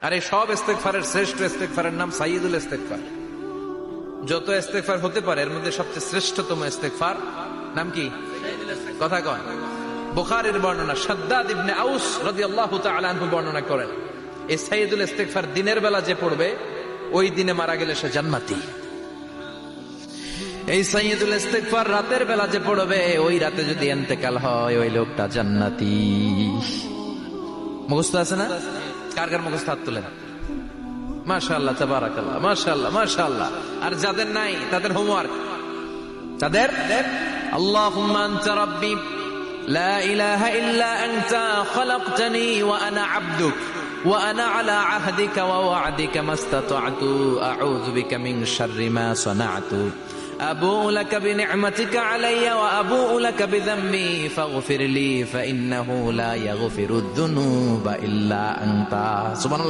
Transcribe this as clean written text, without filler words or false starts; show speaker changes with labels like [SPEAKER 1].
[SPEAKER 1] আর এই সব ইস্তেগফারের শ্রেষ্ঠ ইস্তেগফারের নাম সাইয়্যিদুল ইস্তেগফার। যত ইস্তেগফার হতে পারে এর মধ্যে সবচেয়ে শ্রেষ্ঠতম ইস্তেগফার নাম কি? কথা কন। বুখারীর বর্ণনা, শাদ্দাদ ইবনে আউস রাদিয়াল্লাহু তাআলা আনহু বর্ণনা করেন, এই সাইয়্যিদুল ইস্তেগফার দিনের বেলা যে পড়বে ওই দিনে মারা গেলে সে জান্নাতি। এই সাইয়্যিদুল ইস্তেগফার রাতের বেলা যে পড়বে ওই রাতে যদি ইন্তেকাল হয় ওই লোকটা জান্নাতি। মুখস্থ আছে না? কার কার মুখস্থ হাত তোলেন। মাশাআল্লাহ, তাবারাকাল্লাহ, মাশাআল্লাহ, মাশাআল্লাহ। আর যাদের নাই তাদের হোমওয়ার্ক, তাদের আল্লাহুম্মা আনতা রাব্বি লা ইলাহা ইল্লা আনতা খালাকতানি ওয়া আনা আবদুক ওয়া আনা আলা আহদিকা ওয়া ওয়া'দিকা মাস্তাতা'তু আউযু বিকা মিন শাররি মা সানা'তু আবু'ু লাকা বিনি'মাতিকা আলাইয়া ওয়া আবু'ু লাকা বিযাম্মি ফাগফির লি ফা ইন্নাহু লা ইয়াগফিরুদ যুনুবা ইল্লা আনতা। সুবহানাল্লাহ।